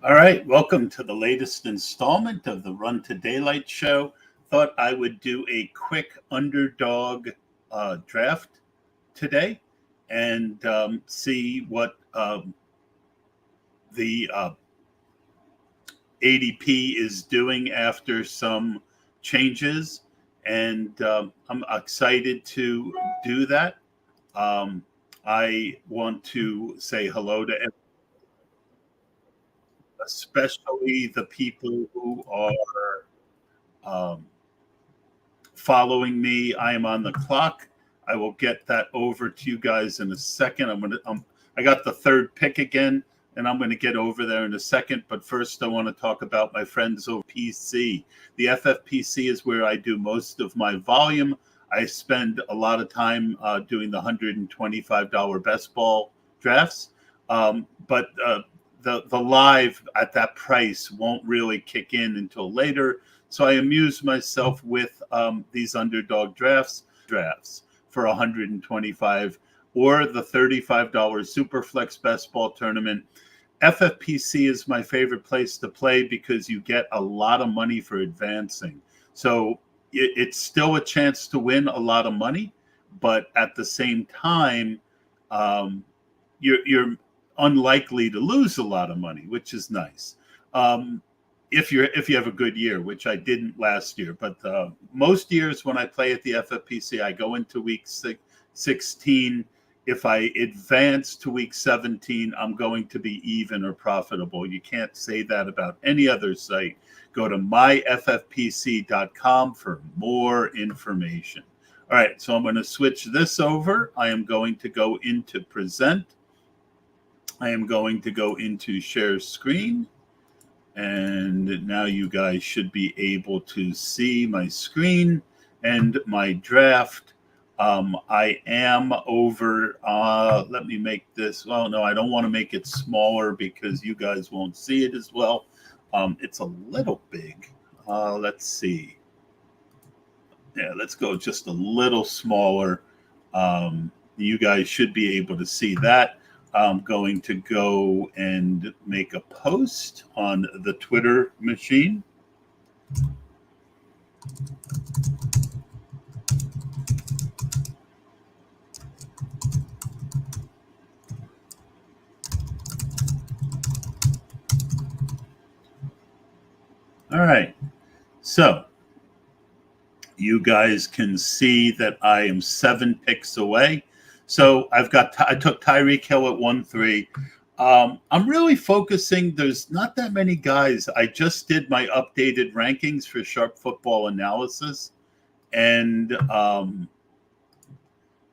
All right, welcome to the latest installment of the Run to Daylight show. Thought I would do a quick underdog draft today and see what the ADP is doing after some changes. And I'm excited to do that. Um, I want to say hello to everyone, especially the people who are um, following me. I am on the clock. I will get that over to you guys in a second. I got the third pick again, and I'm going to get over there in a second. But first, I want to talk about my friends over PC. The FFPC is where I do most of my volume. I spend a lot of time doing the $125 best ball drafts, but the live at that price won't really kick in until later. So I amuse myself with these underdog drafts for 125 or the $35 Superflex Best Ball Tournament. FFPC is my favorite place to play because you get a lot of money for advancing. So it's still a chance to win a lot of money, but at the same time, you're unlikely to lose a lot of money, which is nice. If you have a good year, which I didn't last year, but most years when I play at the FFPC, I go into week 16. If I advance to week 17, I'm going to be even or profitable. You can't say that about any other site. Go to myffpc.com for more information. All right, so I'm going to switch this over. I am going to go into present. I am going to go into share screen. And now you guys should be able to see my screen and my draft. I am over, let me make this, well, no, I don't want to make it smaller because you guys won't see it as well. It's a little big. Let's see. Yeah, let's go just a little smaller. You guys should be able to see that. I'm going to go and make a post on the Twitter machine. All right. So you guys can see that I am 7 picks away. So I took Tyreek Hill at 1-3. I'm really focusing. There's not that many guys. I just did my updated rankings for Sharp Football Analysis. And,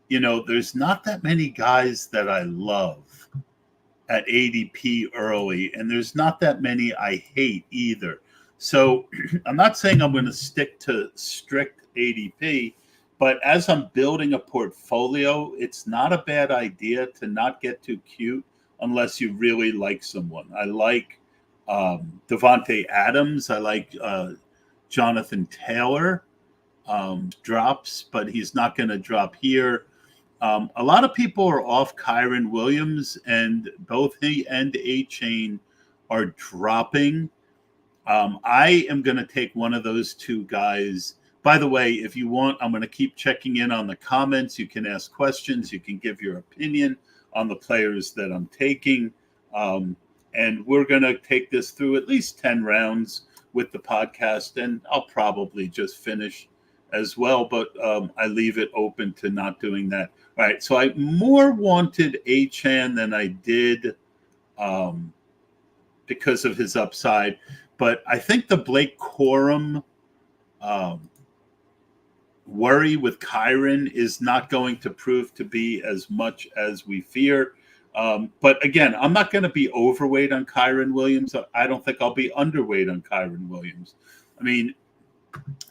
there's not that many guys that I love at ADP early. And there's not that many I hate either. So I'm not saying I'm going to stick to strict ADP, but as I'm building a portfolio, it's not a bad idea to not get too cute unless you really like someone. I like Devontae Adams. I like Jonathan Taylor drops, but he's not going to drop here. A lot of people are off Kyron Williams, and both he and A-Chain are dropping. I am going to take one of those two guys. By the way, if you want, I'm going to keep checking in on the comments. You can ask questions. You can give your opinion on the players that I'm taking. And we're going to take this through at least 10 rounds with the podcast. And I'll probably just finish as well. But I leave it open to not doing that. All right. So I more wanted Achane than I did because of his upside. But I think the Blake Corum worry with Kyron is not going to prove to be as much as we fear. But again, I'm not going to be overweight on Kyron Williams. I don't think I'll be underweight on Kyron Williams. I mean,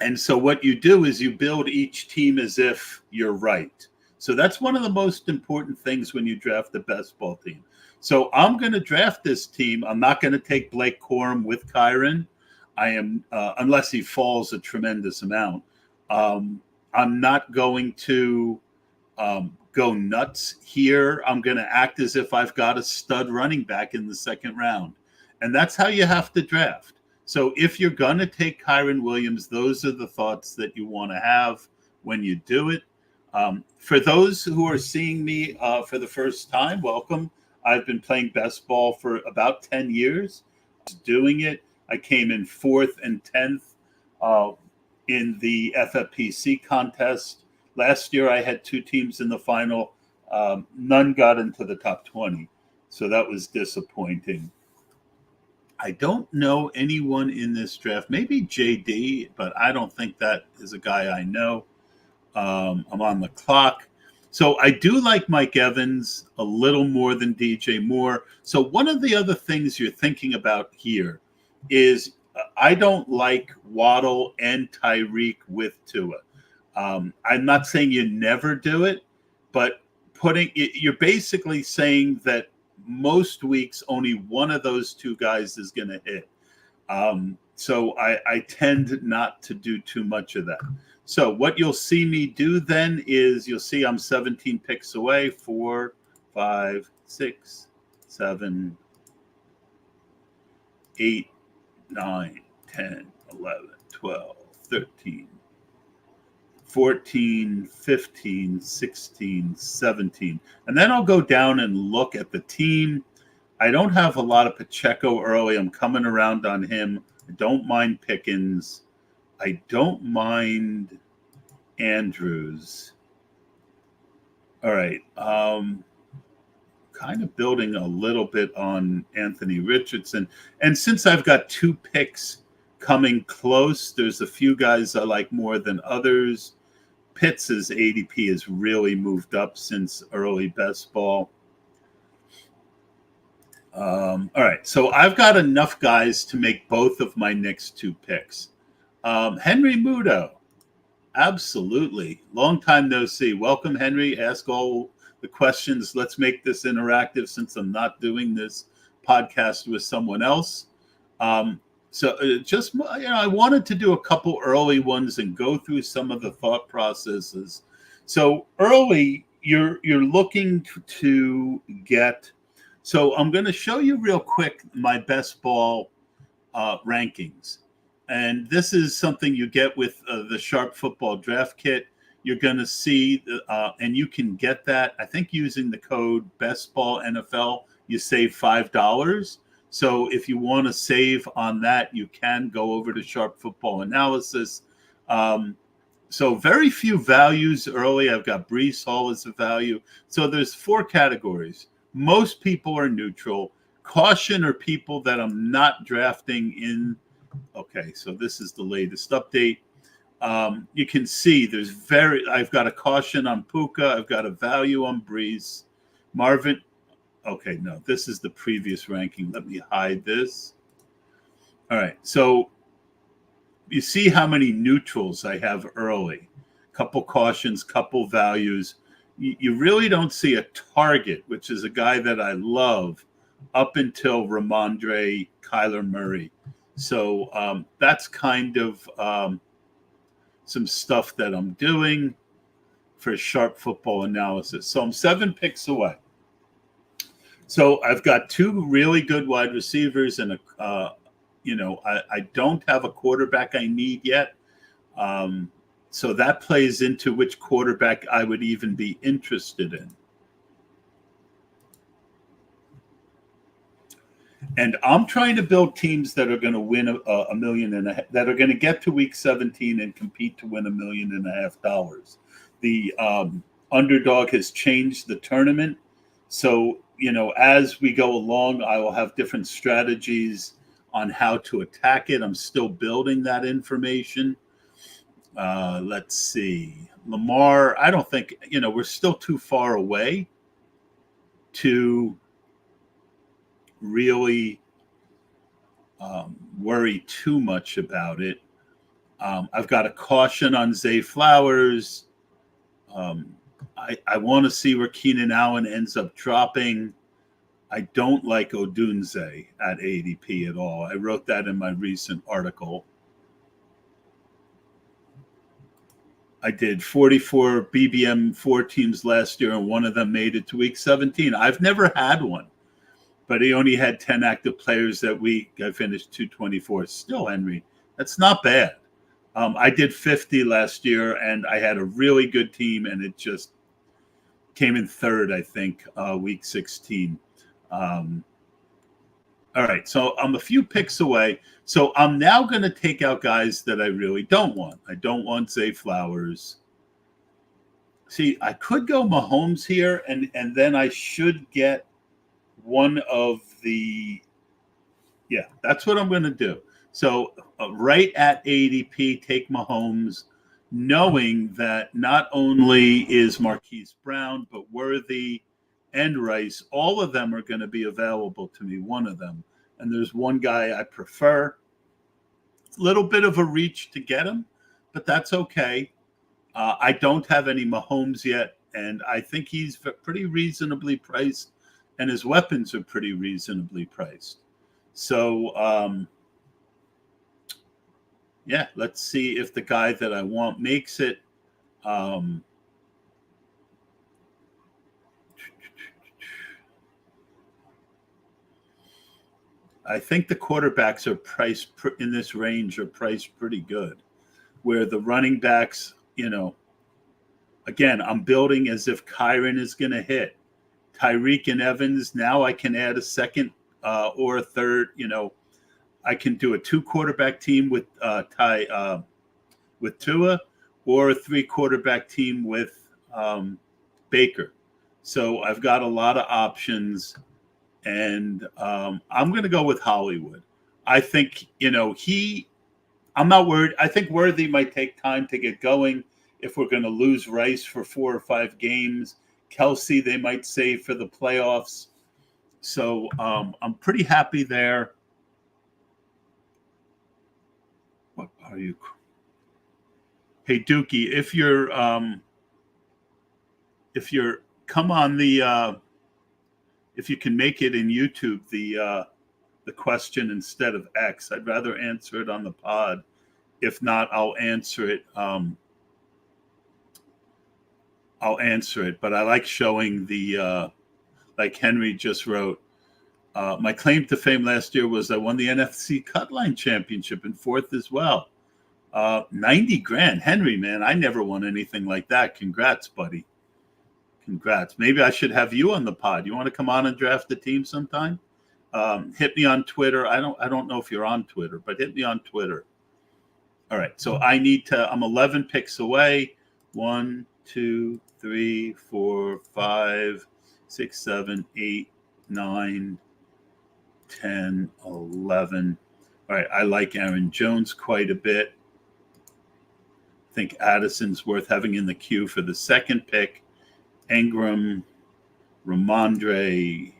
and so what you do is you build each team as if you're right. So that's one of the most important things when you draft the best ball team. So I'm going to draft this team. I'm not going to take Blake Corum with Kyron. I am, unless he falls a tremendous amount. I'm not going to go nuts here. I'm going to act as if I've got a stud running back in the second round. And that's how you have to draft. So if you're going to take Kyren Williams, those are the thoughts that you want to have when you do it. For those who are seeing me for the first time, welcome. I've been playing best ball for about 10 years. Doing it, I came in 4th and 10th in the FFPC contest. Last year, I had 2 teams in the final. None got into the top 20, so that was disappointing. I don't know anyone in this draft. Maybe JD, but I don't think that is a guy I know. I'm on the clock. So I do like Mike Evans a little more than DJ Moore. So one of the other things you're thinking about here is I don't like Waddle and Tyreek with Tua. I'm not saying you never do it, but you're basically saying that most weeks only one of those 2 guys is going to hit. So I tend not to do too much of that. So what you'll see me do then is you'll see I'm 17 picks away. 4, 5, 6, 7, 8, 9, 10, 11, 12, 13, 14, 15, 16, 17. And then I'll go down and look at the team. I don't have a lot of Pacheco early. I'm coming around on him. I don't mind Pickens. I don't mind Andrews. All right. Kind of building a little bit on Anthony Richardson. And since I've got 2 picks coming close, there's a few guys I like more than others. Pitts' ADP has really moved up since early best ball. All right. So I've got enough guys to make both of my next 2 picks. Henry Mudo. Absolutely. Long time no see. Welcome, Henry. Ask all the questions. Let's make this interactive since I'm not doing this podcast with someone else. Just, I wanted to do a couple early ones and go through some of the thought processes. So early, you're looking to get. So I'm going to show you real quick my best ball rankings. And this is something you get with the Sharp Football Draft Kit. You're going to see, and you can get that, I think, using the code BestBallNFL. You save $5. So if you want to save on that, you can go over to Sharp Football Analysis. So very few values early. I've got Breece Hall as a value. So there's 4 categories. Most people are neutral. Caution are people that I'm not drafting in. Okay, so this is the latest update. You can see I've got a caution on Puka. I've got a value on Breece. Marvin. Okay, no, this is the previous ranking. Let me hide this. All right, so you see how many neutrals I have early. Couple cautions, couple values. You really don't see a target, which is a guy that I love, up until Ramondre Kyler Murray. So that's kind of some stuff that I'm doing for Sharp Football Analysis. So I'm 7 picks away. So I've got 2 really good wide receivers, and I don't have a quarterback I need yet. So that plays into which quarterback I would even be interested in. And I'm trying to build teams that are going to win $1.5 million, that are going to get to week 17 and compete to win $1.5 million. The underdog has changed the tournament. So, as we go along, I will have different strategies on how to attack it. I'm still building that information. Let's see. Lamar, I don't think, we're still too far away to really worry too much about it. I've got a caution on Zay Flowers. I want to see where Keenan Allen ends up dropping. I don't like Odunze at ADP at all. I wrote that in my recent article. I did 44 BBM 4 teams last year, and one of them made it to week 17. I've never had one. but he only had 10 active players that week. I finished 224. Still, Henry, that's not bad. I did 50 last year, and I had a really good team, and it just came in third, I think, week 16. All right, so I'm a few picks away. So I'm now going to take out guys that I really don't want. I don't want Zay Flowers. See, I could go Mahomes here, and then I should get one of the – yeah, that's what I'm going to do. So right at ADP, take Mahomes, knowing that not only is Marquise Brown, but Worthy and Rice, all of them are going to be available to me, one of them. And there's one guy I prefer. It's a little bit of a reach to get him, but that's okay. I don't have any Mahomes yet, and I think he's pretty reasonably priced, and his weapons are pretty reasonably priced. So, yeah, let's see if the guy that I want makes it. I think the quarterbacks are priced in this range are priced pretty good, where the running backs, again, I'm building as if Kyron is going to hit. Tyreek and Evans, now I can add a second or a third. I can do a 2-quarterback team with Tua, or a 3-quarterback team with Baker. So I've got a lot of options, and I'm going to go with Hollywood. I think I'm not worried. I think Worthy might take time to get going. If we're going to lose Rice for 4 or 5 games, Kelsey they might save for the playoffs. So I'm pretty happy there. What are you? Hey Dookie, if you're come on the if you can make it in YouTube the question instead of X, I'd rather answer it on the pod. If not, I'll answer it. But I like showing the like Henry just wrote. My claim to fame last year was I won the NFC Cutline Championship in 4th as well. 90 grand. Henry, man, I never won anything like that. Congrats, buddy. Congrats. Maybe I should have you on the pod. You want to come on and draft the team sometime? Hit me on Twitter. I don't know if you're on Twitter, but hit me on Twitter. All right. So I'm 11 picks away. 1, 2, 3, 4, 5, 6, 7, 8, 9, 10, 11. All right. I like Aaron Jones quite a bit. I think Addison's worth having in the queue for the second pick. Ingram, Ramondre,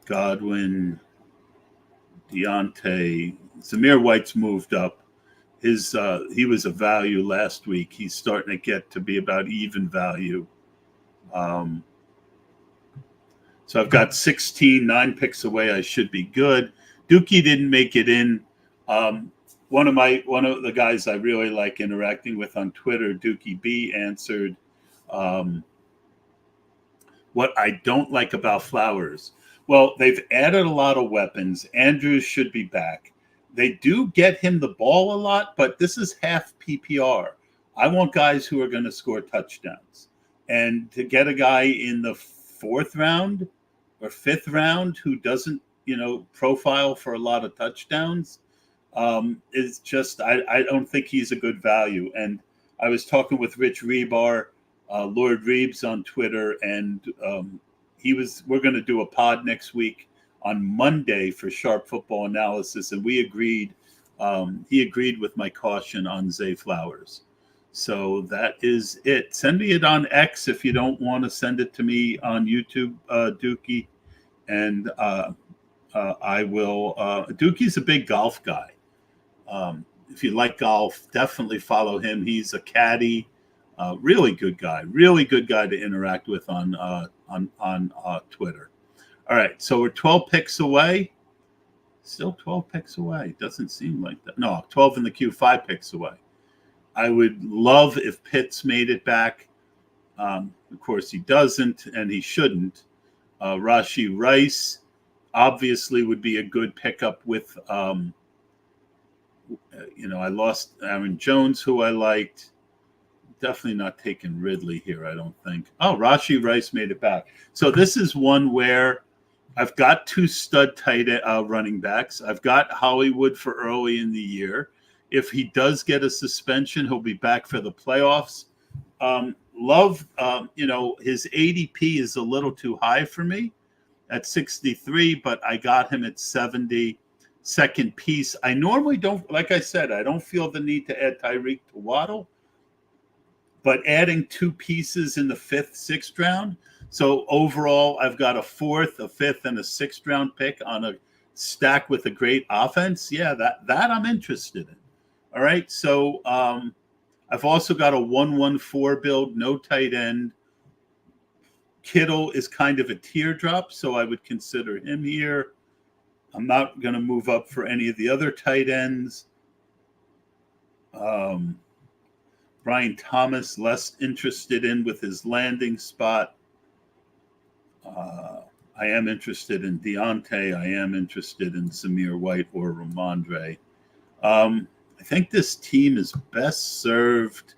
Godwin, Deontay. Zamir White's moved up. He was a value last week. He's starting to get to be about even value. So I've got 16, 9 picks away. I should be good. Dookie didn't make it in. One of the guys I really like interacting with on Twitter, Dookie B, answered what I don't like about Flowers. Well, they've added a lot of weapons. Andrews should be back. They do get him the ball a lot, but this is half PPR. I want guys who are going to score touchdowns. And to get a guy in the 4th round or 5th round who doesn't, profile for a lot of touchdowns, is just I don't think he's a good value. And I was talking with Rich Rebar, Lord Reeves on Twitter, and we're going to do a pod next week on Monday for Sharp Football Analysis, and we agreed. He agreed with my caution on Zay Flowers. So that is it. Send me it on X if you don't want to send it to me on YouTube, Dookie, and I will. Dookie's a big golf guy. If you like golf, definitely follow him. He's a caddy, really good guy to interact with on Twitter. All right, so we're 12 picks away. Still 12 picks away. Doesn't seem like that. No, 12 in the queue, 5 picks away. I would love if Pitts made it back. Of course, he doesn't, and he shouldn't. Rashee Rice obviously would be a good pickup with, I lost Aaron Jones, who I liked. Definitely not taking Ridley here, I don't think. Oh, Rashee Rice made it back. So this is one where I've got two stud tight running backs. I've got Hollywood for early in the year. If he does get a suspension, he'll be back for the playoffs. Love, his ADP is a little too high for me at 63, but I got him at 70. Second piece. I normally don't, like I said, I don't feel the need to add Tyreek to Waddle, but adding two pieces in the 5th, 6th round. So overall, I've got a 4th, a 5th, and a 6th round pick on a stack with a great offense. Yeah, that I'm interested in. All right. So I've also got a 1-1-4 build, no tight end. Kittle is kind of a teardrop, so I would consider him here. I'm not going to move up for any of the other tight ends. Brian Thomas, less interested in with his landing spot. I am interested in Deontay. I am interested in Zamir White or Ramondre. I think this team is best served.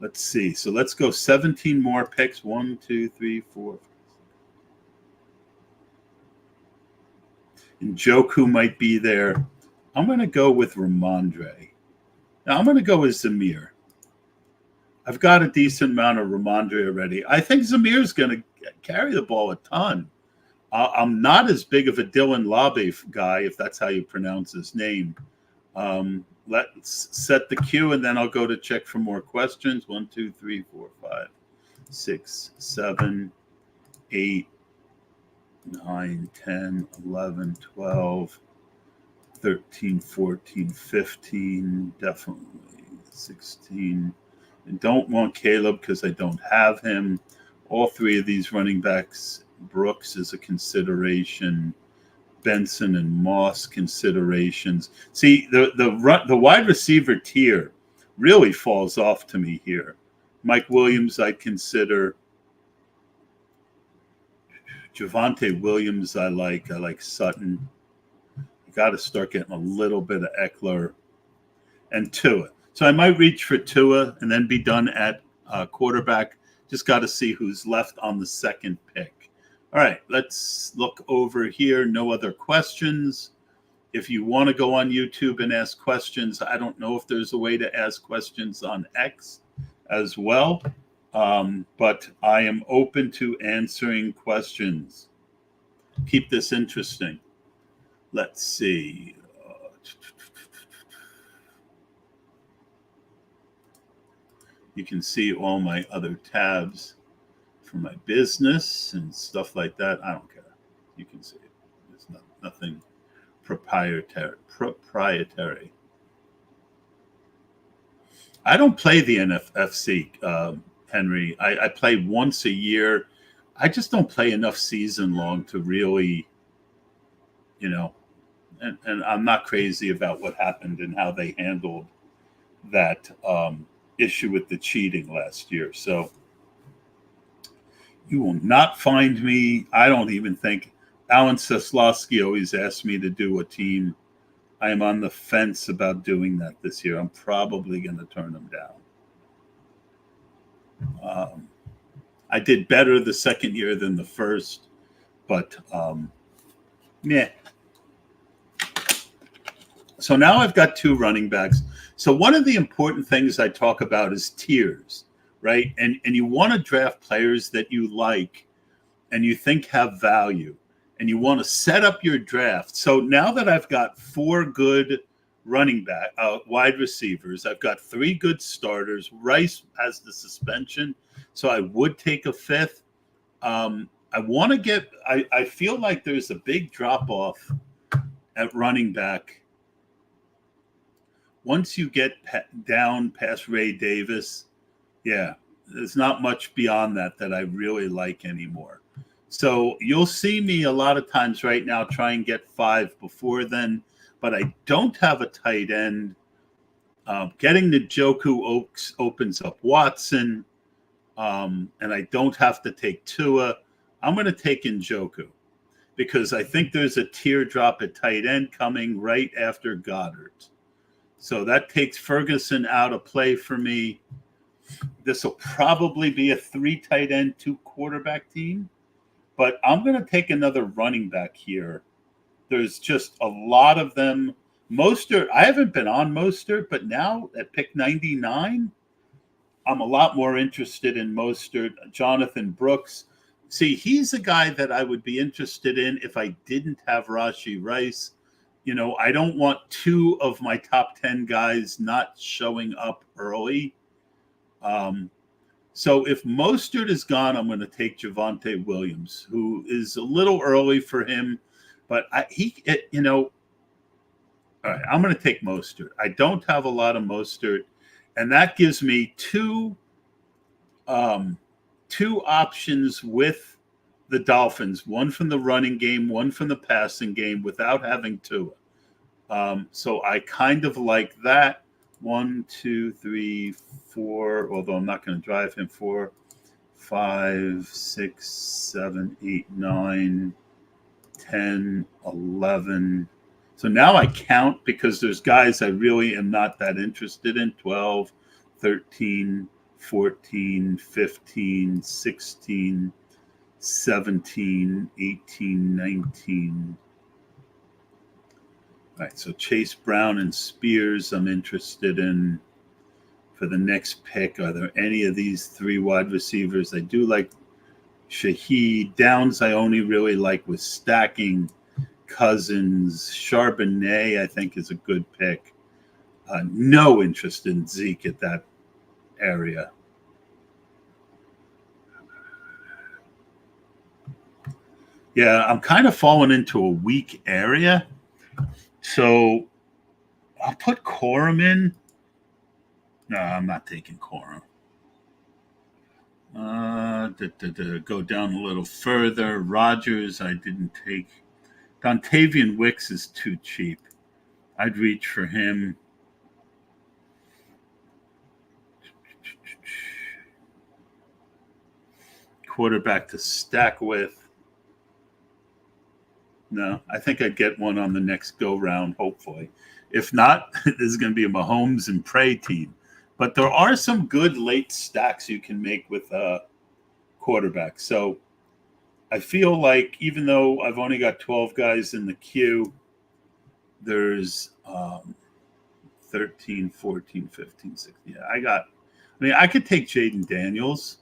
Let's see. So let's go 17 more picks. 1, 2, 3, 4. And Njoku might be there. I'm going to go with Ramondre. Now I'm going to go with Zamir. I've got a decent amount of Ramondre already. I think Zamir's going to carry the ball a ton. I'm not as big of a Dylan Labe guy, if that's how you pronounce his name. Let's set the queue, and then I'll go to check for more questions. 1, 2, 3, 4, 5, 6, 7, 8, 9, 10, 11, 12, 13, 14, 15, definitely 16. I don't want Caleb because I don't have him. All three of these running backs, Brooks is a consideration. Benson and Moss considerations. See, the wide receiver tier really falls off to me here. Mike Williams, I'd consider. Javonte Williams, I like Sutton. You got to start getting a little bit of Eckler and Tua. So I might reach for Tua and then be done at quarterback. Just got to see who's left on the second pick. All right, let's look over here. No other questions. If you want to go on YouTube and ask questions, I don't know if there's a way to ask questions on X as well, but I am open to answering questions. Keep this interesting. Let's see. You can see all my other tabs for my business and stuff like that. I don't care. You can see it. There's nothing proprietary. I don't play the NFFC, Henry. I play once a year. I just don't play enough season long to really, and I'm not crazy about what happened and how they handled that issue with the cheating last year. So you will not find me. I don't even think Alan Seslowski always asked me to do a team. I am on the fence about doing that this year. I'm probably going to turn them down. I did better the second year than the first, but yeah. So now I've got two running backs. So one of the important things I talk about is tiers, right? And you want to draft players that you like and you think have value, and you want to set up your draft. So now that I've got four good wide receivers, I've got three good starters. Rice has the suspension, so I would take a fifth. I want to get. I feel like there's a big drop off at running back. Once you get down past Ray Davis, yeah, there's not much beyond that I really like anymore. So you'll see me a lot of times right now try and get five before then, but I don't have a tight end. Getting the Njoku opens up Watson. and I don't have to take Tua, I'm going to take Njoku because I think there's a teardrop at tight end coming right after Goddard. So that takes Ferguson out of play for me. This will probably be a 3 tight end, 2 quarterback team, but I'm going to take another running back here. There's just a lot of them. Mostert, I haven't been on Mostert, but now at pick 99, I'm a lot more interested in Mostert. Jonathan Brooks. See, he's a guy that I would be interested in if I didn't have Rashee Rice. I don't want 2 of my top 10 guys not showing up early. So if Mostert is gone, I'm going to take Javonte Williams, who is a little early for him, but all right, I'm going to take Mostert. I don't have a lot of Mostert, and that gives me two options with the Dolphins, one from the running game, one from the passing game, without having Tua. So I kind of like that. 1, 2, 3, 4, although I'm not going to drive him, 4, 5, 6, 7, 8, 9, 10, 11. So now I count because there's guys I really am not that interested in. 12, 13, 14, 15, 16, 17, 18, 19. All right, so Chase Brown and Spears I'm interested in for the next pick. Are there any of these 3 wide receivers? I do like Shaheed. Downs I only really like with stacking. Cousins. Charbonnet I think is a good pick. No interest in Zeke at that area. Yeah, I'm kind of falling into a weak area. So I'll put Corum in. No, I'm not taking Corum. Go down a little further. Rodgers, I didn't take. Dontavian Wicks is too cheap. I'd reach for him. Quarterback to stack with. No, I think I'd get one on the next go round, hopefully. If not, this is going to be a Mahomes and Prey team. But there are some good late stacks you can make with quarterbacks. So I feel like even though I've only got 12 guys in the queue, there's 13, 14, 15, 16. Yeah, I could take Jaden Daniels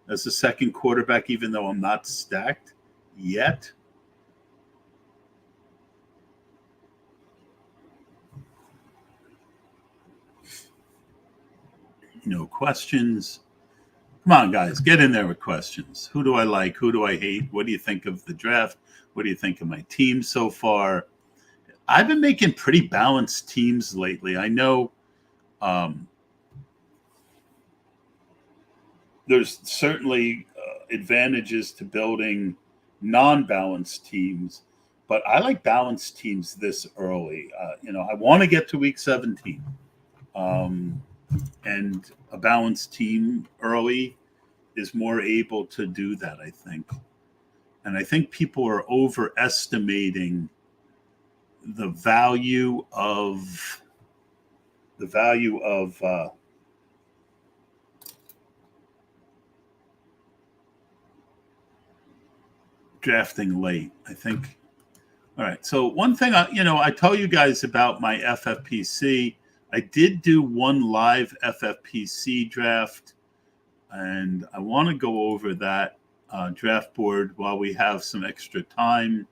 as the second quarterback, even though I'm not stacked yet. No questions. Come on, guys, get in there with questions. Who do I like? Who do I hate? What do you think of the draft? What do you think of my team so far? I've been making pretty balanced teams lately. I know there's certainly advantages to building non-balanced teams, but I like balanced teams this early. I want to get to week 17. And a balanced team early is more able to do that, I think. And I think people are overestimating the value of drafting late, I think. All right. So one thing I tell you guys about my FFPC. I did do one live FFPC draft, and I want to go over that draft board while we have some extra time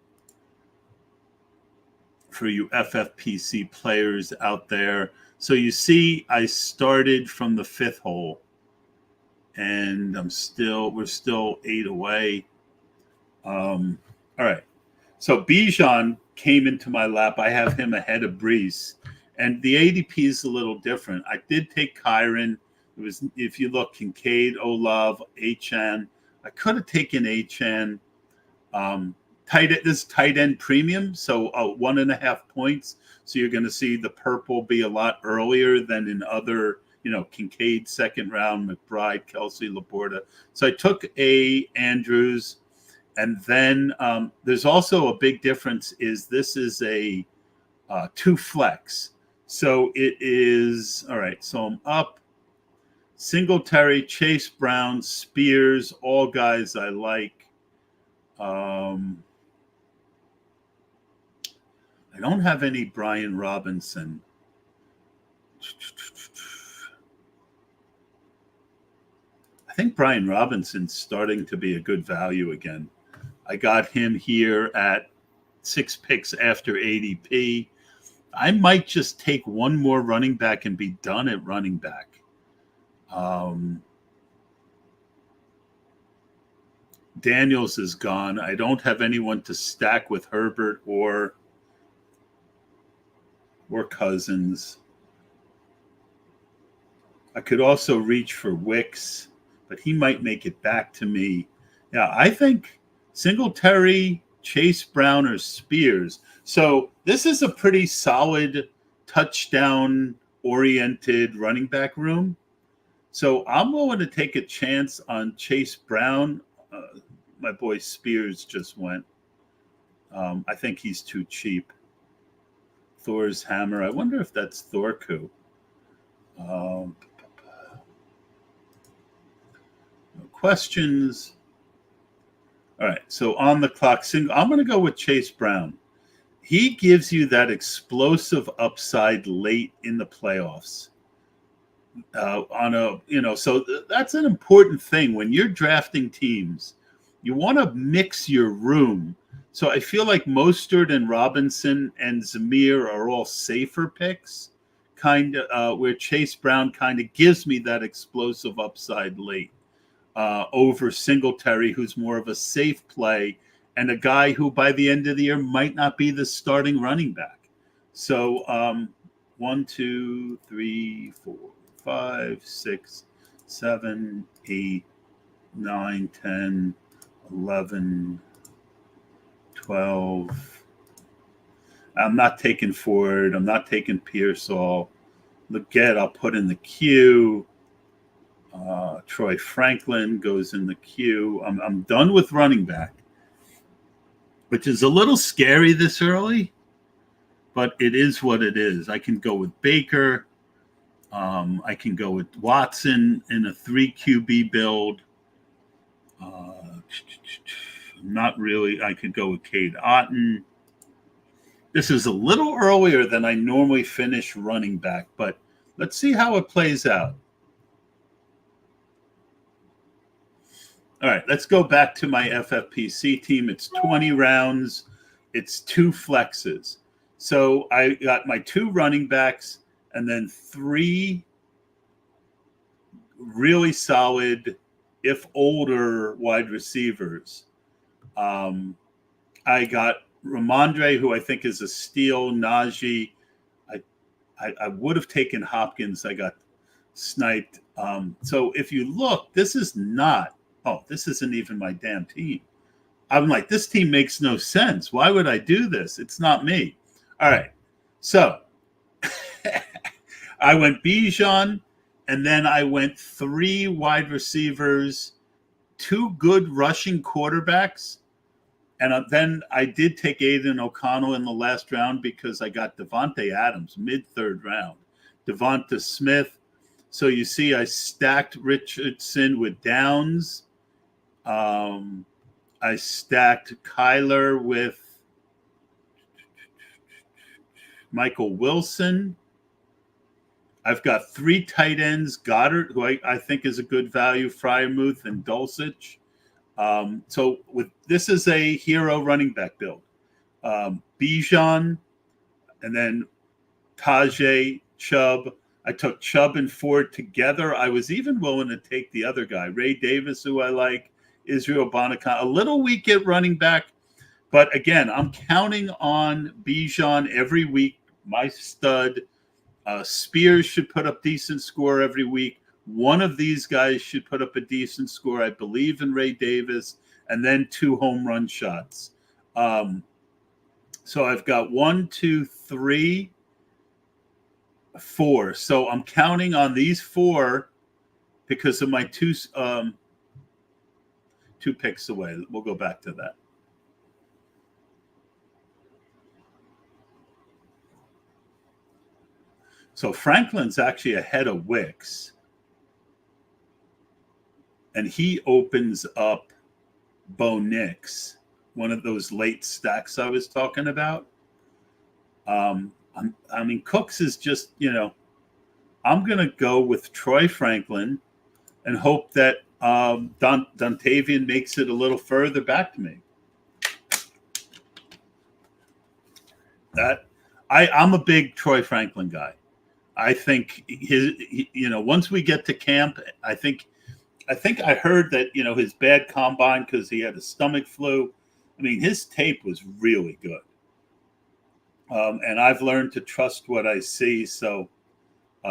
for you FFPC players out there. So you see, I started from the 5th hole, and we're still 8 away. All right. So Bijan came into my lap. I have him ahead of Brees. And the ADP is a little different. I did take Kyron. It was, if you look, Kincaid, Olav, Achan. I could have taken Achan. This tight end premium, so 1.5 points. So you're going to see the purple be a lot earlier than in other Kincaid second round, McBride, Kelsey, Laporta. So I took Andrews, and then there's also a big difference. This is a 2 flex, so it is all right. So I'm up. Singletary, Chase Brown, Spears, all guys I like. I don't have any Brian Robinson. I think Brian Robinson's starting to be a good value again. I got him here at 6 picks after ADP. I might just take one more running back and be done at running back. Daniels is gone. I don't have anyone to stack with Herbert or Cousins. I could also reach for Wicks, but he might make it back to me. Yeah, I think Singletary, Chase Brown, or Spears. So this is a pretty solid touchdown-oriented running back room. So I'm willing to take a chance on Chase Brown. My boy Spears just went. I think he's too cheap. Thor's Hammer. I wonder if that's Thorku. No questions. All right. So on the clock, I'm going to go with Chase Brown. He gives you that explosive upside late in the playoffs. So that's an important thing when you're drafting teams. You want to mix your room. So I feel like Mostert and Robinson and Zamir are all safer picks, where Chase Brown kind of gives me that explosive upside late over Singletary, who's more of a safe play, and a guy who by the end of the year might not be the starting running back. So 1, 2, 3, 4, 5, 6, 7, 8, 9, 10, 11, 12. I'm not taking Ford. I'm not taking Pearsall. Leggett, I'll put in the queue. Troy Franklin goes in the queue. I'm done with running back, which is a little scary this early, but it is what it is. I can go with Baker. I can go with Watson in a 3 QB build. Not really. I could go with Cade Otton. This is a little earlier than I normally finish running back, but let's see how it plays out. All right, let's go back to my FFPC team. It's 20 rounds. It's 2 flexes. So I got my 2 running backs and then 3 really solid, if older, wide receivers. I got Ramondre, who I think is a steal. Najee. I would have taken Hopkins. I got sniped. So if you look, this isn't even my damn team. I'm like, this team makes no sense. Why would I do this? It's not me. All right. So I went Bijan, and then I went 3 wide receivers, 2 good rushing quarterbacks. And then I did take Aiden O'Connell in the last round because I got Devontae Adams mid-3rd round. Devonta Smith. So you see I stacked Richardson with Downs. I stacked Kyler with Michael Wilson. I've got 3 tight ends, Goddard, who I think is a good value, Freiermuth, and Dulcich. So this is a hero running back build. Bijan, and then Tajay, Chubb. I took Chubb and Ford together. I was even willing to take the other guy, Ray Davis, who I like, Israel Bonacan. A little weak at running back, but again, I'm counting on Bijan every week. My stud. Spears should put up decent score every week. One of these guys should put up a decent score. I believe in Ray Davis, and then 2 home run shots. So I've got 1, 2, 3. 4. So I'm counting on these 4 because of my two picks away. We'll go back to that. So Franklin's actually ahead of Wicks. And he opens up Bo Nix, one of those late stacks I was talking about. Cooks is just, I'm going to go with Troy Franklin and hope that Dontavian makes it a little further back to me. I'm a big Troy Franklin guy. I think once we get to camp, I think I heard that, his bad combine because he had a stomach flu. I mean, his tape was really good. And I've learned to trust what I see. So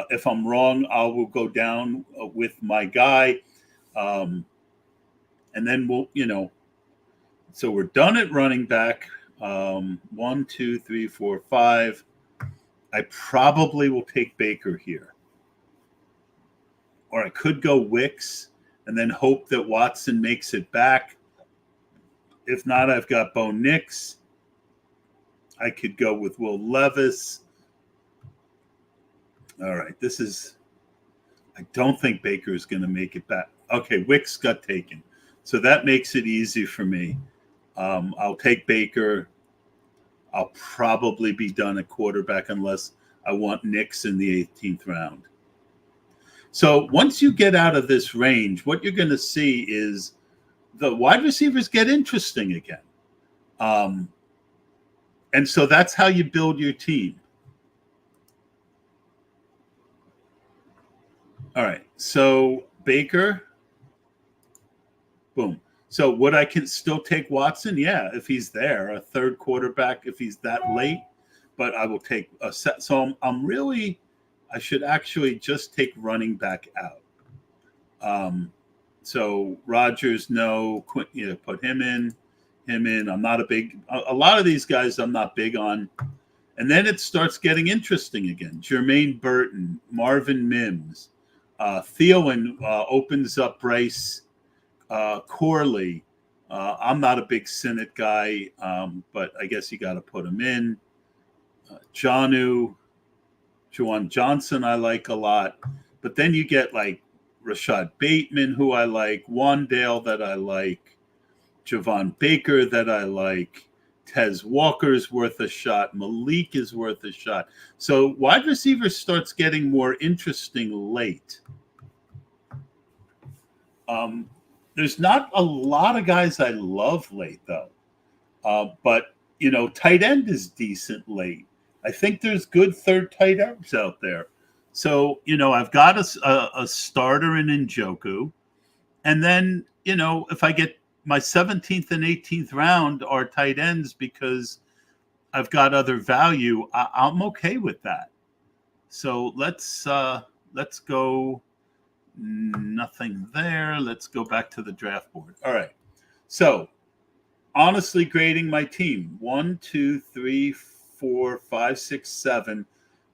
if I'm wrong, I will go down with my guy. And then so we're done at running back. 1, 2, 3, 4, 5. I probably will take Baker here. Or I could go Wicks and then hope that Watson makes it back. If not, I've got Bo Nix. I could go with Will Levis. All right, I don't think Baker is going to make it back. Okay, Wicks got taken. So that makes it easy for me. I'll take Baker. I'll probably be done at quarterback unless I want Nix in the 18th round. So once you get out of this range, what you're going to see is the wide receivers get interesting again. And so that's how you build your team. All right. So Baker, boom. So would I can still take Watson? Yeah, if he's there, a third quarterback, if he's that late. But I will take a set. So I should actually just take running back out. So Rodgers, no, put him in. I'm not a lot of these guys I'm not big on. And then it starts getting interesting again. Jermaine Burton, Marvin Mims, Thielen opens up Bryce Corley. I'm not a big Sinnott guy, but I guess you got to put him in. Juwan Johnson I like a lot. But then you get like Rashad Bateman, who I like, Wandale that I like, Javon Baker that I like, Tez Walker's worth a shot, Malik is worth a shot. So wide receiver starts getting more interesting late. There's not a lot of guys I love late, though. But, tight end is decent late. I think there's good third tight ends out there. So, I've got a starter in Njoku. And then, if I get my 17th and 18th round are tight ends because I've got other value, I'm okay with that. So let's go. Nothing there. Let's go back to the draft board. All right. So honestly grading my team 1, 2, 3, 4, 5, 6, 7.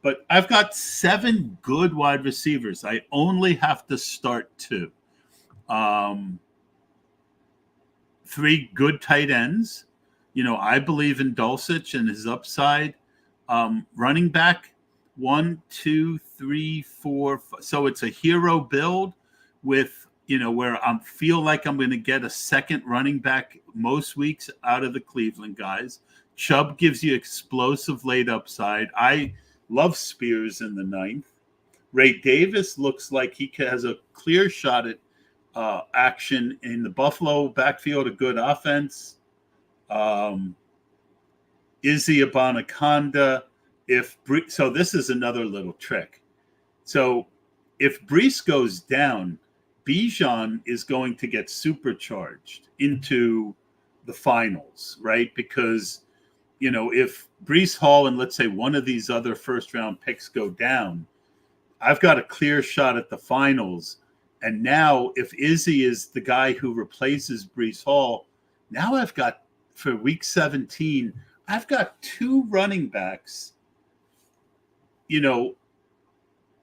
But I've got 7 good wide receivers. I only have to start 2. 3 good tight ends. I believe in Dulcich and his upside. Running back, 1, 2, 3, 4. So it's a hero build with, where I feel like I'm going to get a second running back most weeks out of the Cleveland guys. Chubb gives you explosive late upside. I love Spears in the 9th. Ray Davis looks like he has a clear shot at action in the Buffalo backfield, a good offense. Izzy Abanaconda. So this is another little trick. So if Brees goes down, Bijan is going to get supercharged into the finals, right? Because, if Brees Hall and let's say one of these other first round picks go down, I've got a clear shot at the finals. And now if Izzy is the guy who replaces Brees Hall, now I've got, for week 17, I've got 2 running backs,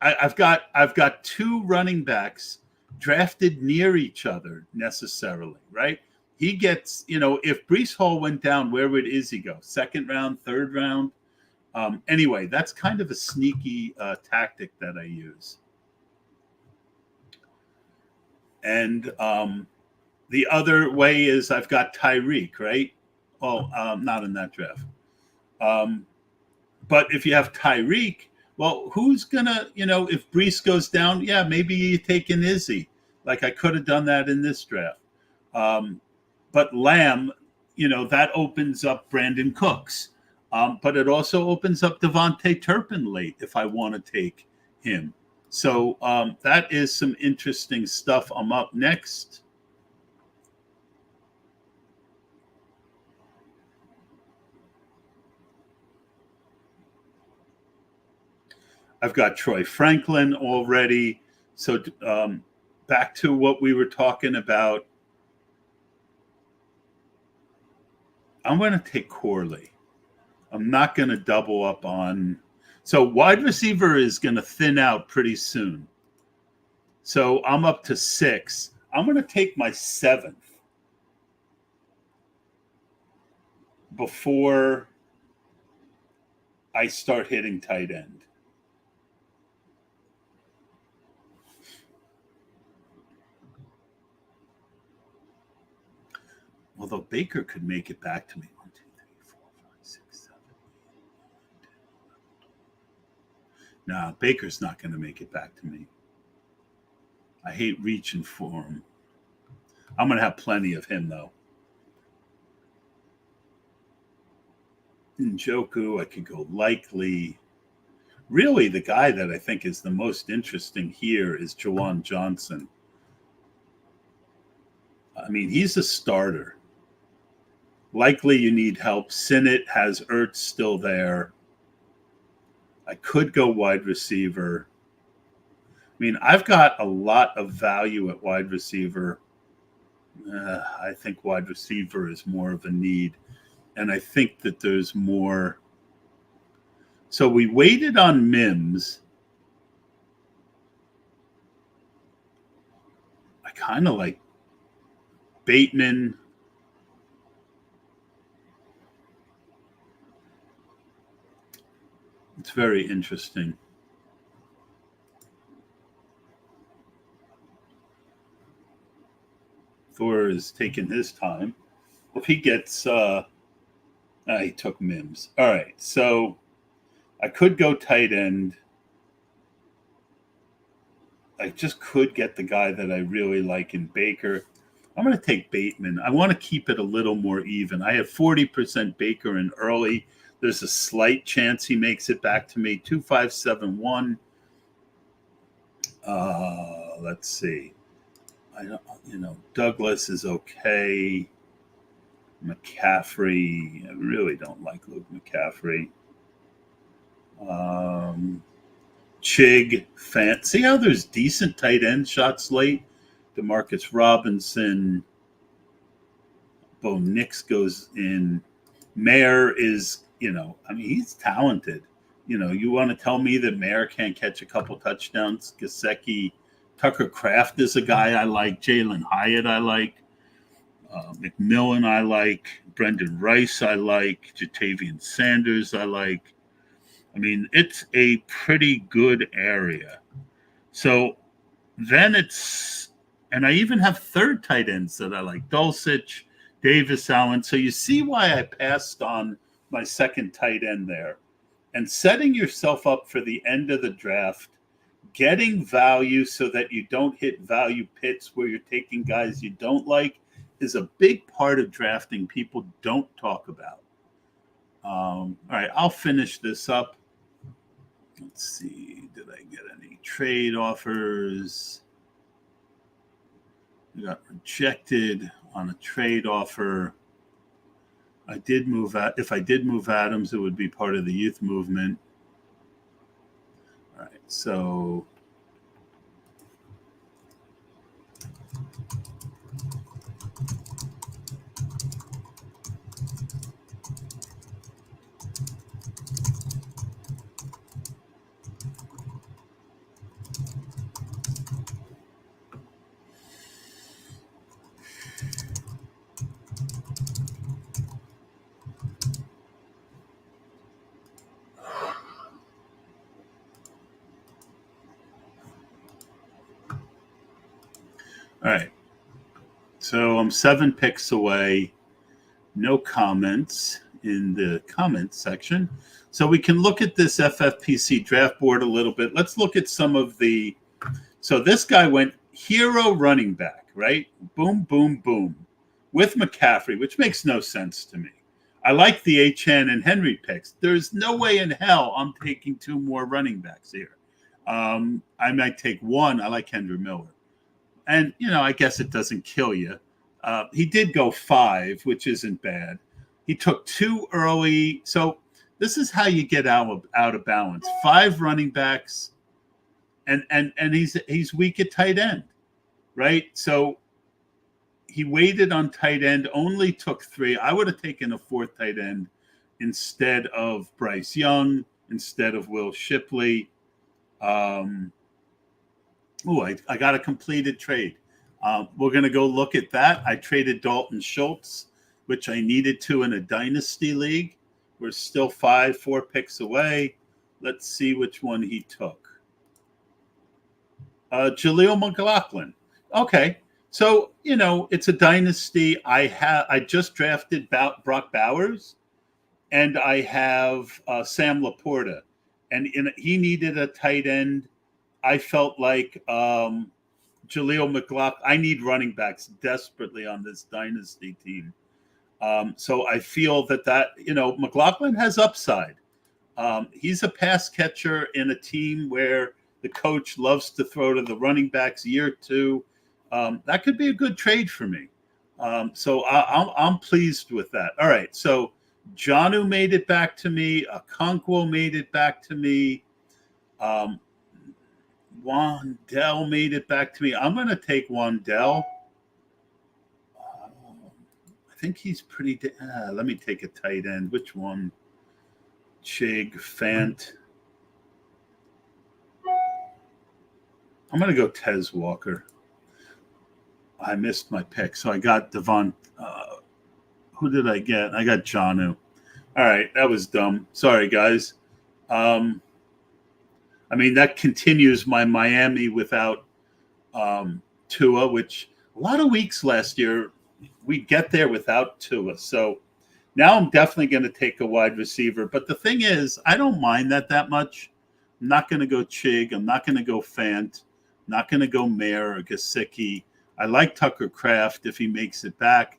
I've got two running backs drafted near each other necessarily, right? He gets, if Brees Hall went down, where would Izzy go? Second round, third round? Anyway, that's kind of a sneaky tactic that I use. And the other way is I've got Tyreek, right? Oh, not in that draft. But if you have Tyreek, well, who's gonna, if Brees goes down, yeah, maybe you take an Izzy. Like I could have done that in this draft. Um, but Lamb, that opens up Brandon Cooks. But it also opens up Devontae Turpin late if I want to take him. So that is some interesting stuff. I'm up next. I've got Troy Franklin already. So back to what we were talking about. I'm going to take Corley. I'm not going to double up on. So wide receiver is going to thin out pretty soon. So I'm up to 6. I'm going to take my 7th before I start hitting tight end. Although Baker could make it back to me. 1, 2, 3, 4, 5, 6, 7, 8, 9, 10. Nah, Baker's not going to make it back to me. I hate reaching for him. I'm going to have plenty of him, though. Njoku, I could go Likely. Really, the guy that I think is the most interesting here is Jawan Johnson. I mean, he's a starter. Likely you need help. Sinnott has Ertz still there. I could go wide receiver. I mean, I've got a lot of value at wide receiver. I think wide receiver is more of a need. And I think that there's more. So we waited on Mims. I kind of like Bateman. It's very interesting. Thor is taking his time. If he gets, he took Mims. All right, so I could go tight end. I just could get the guy that I really like in Baker. I'm going to take Bateman. I want to keep it a little more even. I have 40% Baker in early. There's a slight chance he makes it back to me. 2571. Let's see. I don't, Douglas is okay. McCaffrey, I really don't like Luke McCaffrey. Chig, see how there's decent tight end shots late? Demarcus Robinson, Bo Nix goes in. Mayer is, he's talented. You want to tell me that Mayer can't catch a couple touchdowns? Gesicki, Tucker Kraft is a guy I like. Jalen Hyatt I like. McMillan I like. Brendan Rice I like. Jatavian Sanders I like. I mean, it's a pretty good area. So then and I even have third tight ends that I like. Dulcich, Davis Allen. So you see why I passed on my second tight end there. And setting yourself up for the end of the draft, getting value so that you don't hit value pits where you're taking guys you don't like is a big part of drafting people don't talk about. All right, I'll finish this up. Let's see, did I get any trade offers? I got rejected on a trade offer. I did move out. If I did move Adams, it would be part of the youth movement. All right, so All right. So I'm 7 picks away. No comments in the comments section. So we can look at this FFPC draft board a little bit. Let's look at some of the. So this guy went hero running back, right? Boom, boom, boom, with McCaffrey, which makes no sense to me. I like the Achane and Henry picks. There's no way in hell I'm taking 2 more running backs here. I might take one. I like Henry Miller. And, I guess it doesn't kill you. He did go 5, which isn't bad. He took 2 early. So this is how you get out of balance. 5 running backs, and he's weak at tight end, right? So he waited on tight end, only took 3. I would have taken a 4th tight end instead of Bryce Young, instead of Will Shipley. I got a completed trade. We're going to go look at that. I traded Dalton Schultz, which I needed to in a dynasty league. We're still 4 picks away. Let's see which one he took. Jaleel McLaughlin. Okay. So, it's a dynasty. I just drafted Brock Bowers, and I have Sam Laporta. And he needed a tight end. I felt like Jaleel McLaughlin. I need running backs desperately on this dynasty team. So I feel that McLaughlin has upside. He's a pass catcher in a team where the coach loves to throw to the running backs year 2. That could be a good trade for me. So I'm pleased with that. All right. So Jonnu made it back to me. Okonkwo made it back to me. Wandell made it back to me. I'm going to take Wandell. I think he's pretty. Let me take a tight end. Which one? Chig, Fant. I'm going to go Tez Walker. I missed my pick. So I got Devon. Who did I get? I got Jonnu. All right. That was dumb. Sorry, guys. That continues my Miami without Tua, which a lot of weeks last year we get there without Tua. So now I'm definitely going to take a wide receiver. But the thing is, I don't mind that much. I'm not going to go Chig. I'm not going to go Fant. I'm not going to go Mayer or Gesicki. I like Tucker Kraft if he makes it back.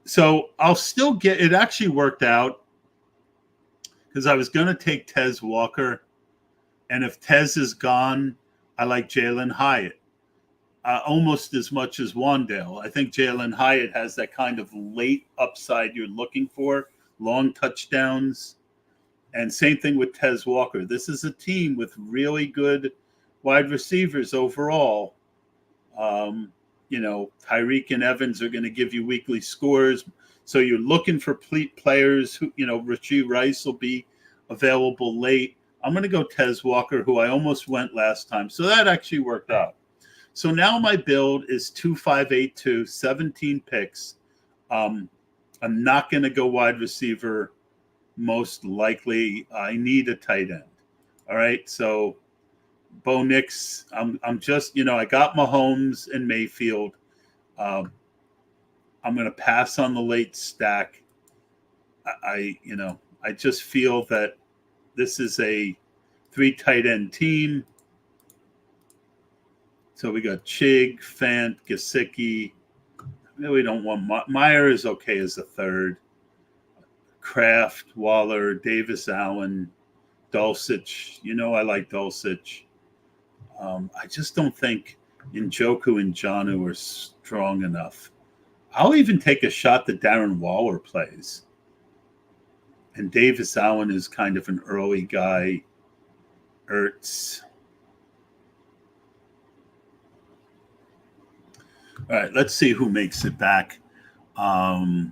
So I'll still get – it actually worked out because I was going to take Tez Walker. And if Tez is gone, I like Jalen Hyatt almost as much as Wandale. I think Jalen Hyatt has that kind of late upside you're looking for, long touchdowns. And same thing with Tez Walker. This is a team with really good wide receivers overall. Tyreek and Evans are going to give you weekly scores. So you're looking for players who, Rashee Rice will be available late. I'm going to go Tez Walker, who I almost went last time. So that actually worked out. So now my build is 2-5-8-2, 17 picks. I'm not going to go wide receiver. Most likely, I need a tight end. All right. So Bo Nix, I'm just, I got Mahomes and Mayfield. I'm going to pass on the late stack. I just feel that this is a 3 tight end team. So we got Chig, Fant, Gesicki. We don't want Meyer is okay as a 3rd. Kraft, Waller, Davis, Allen, Dulcich. I like Dulcich. I just don't think Njoku and Jonnu are strong enough. I'll even take a shot that Darren Waller plays. And Davis Allen is kind of an early guy. Ertz. All right, let's see who makes it back. No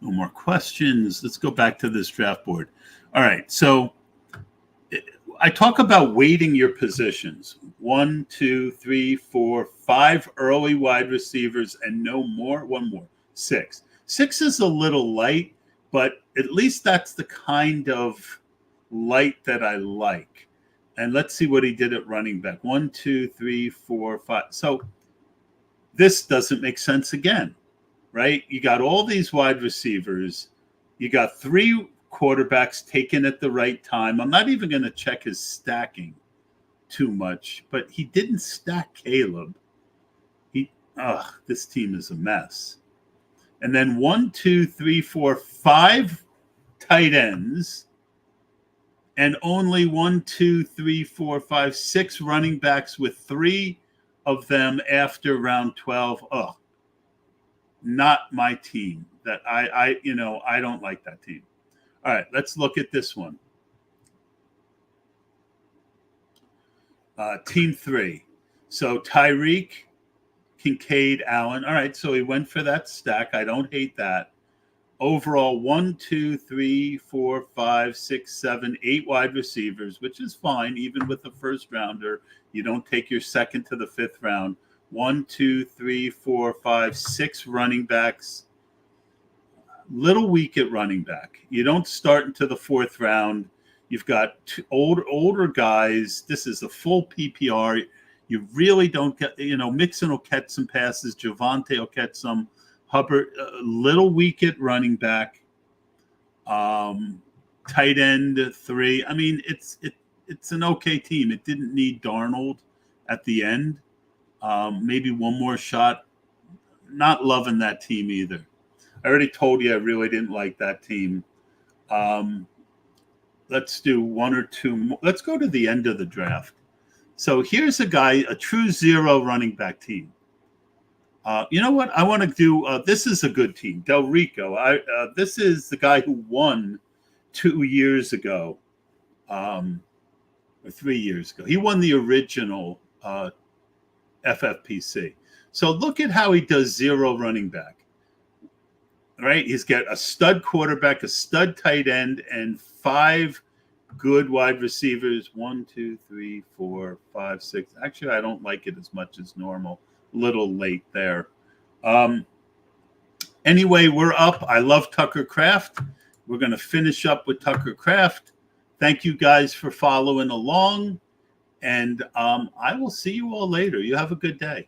more questions. Let's go back to this draft board. All right, so I talk about weighting your positions. 1, 2, 3, 4, 5 early wide receivers and no more. 1 more. 6. 6 is a little light, but at least that's the kind of light that I like. And let's see what he did at running back. 1, 2, 3, 4, 5. So this doesn't make sense again, right? You got all these wide receivers. You got 3 quarterbacks taken at the right time. I'm not even going to check his stacking too much, but he didn't stack Caleb. This team is a mess. And then 1, 2, 3, 4, 5 tight ends, and only 1, 2, 3, 4, 5, 6 running backs, with 3 of them after round 12. Not my team. That I don't like that team. All right, let's look at this one. Team 3. So Tyreek, Kincaid, Allen. All right, so he went for that stack. I don't hate that. Overall, 1, 2, 3, 4, 5, 6, 7, 8 wide receivers, which is fine. Even with the first rounder, you don't take your second to the 5th round. 1, 2, 3, 4, 5, 6 running backs. Little weak at running back. You don't start into the 4th round. You've got older guys. This is a full PPR. You really don't get, Mixon will catch some passes. Javonte will catch some. Hubbard, a little weak at running back. Tight end 3. I mean, it's an okay team. It didn't need Darnold at the end. Maybe one more shot. Not loving that team either. I already told you I really didn't like that team. Let's do 1 or 2 more. Let's go to the end of the draft. So here's a guy, a true 0 running back team. You know what? I want to do. This is a good team, Del Rico. This is the guy who won 2 years ago, or 3 years ago. He won the original FFPC. So look at how he does 0 running back. Right? He's got a stud quarterback, a stud tight end, and 5 good wide receivers. 1, 2, 3, 4, 5, 6. Actually, I don't like it as much as normal. Little late there. Anyway, we're up. I love Tucker Kraft. We're going to finish up with Tucker Kraft. Thank you guys for following along, and I will see you all later. You have a good day.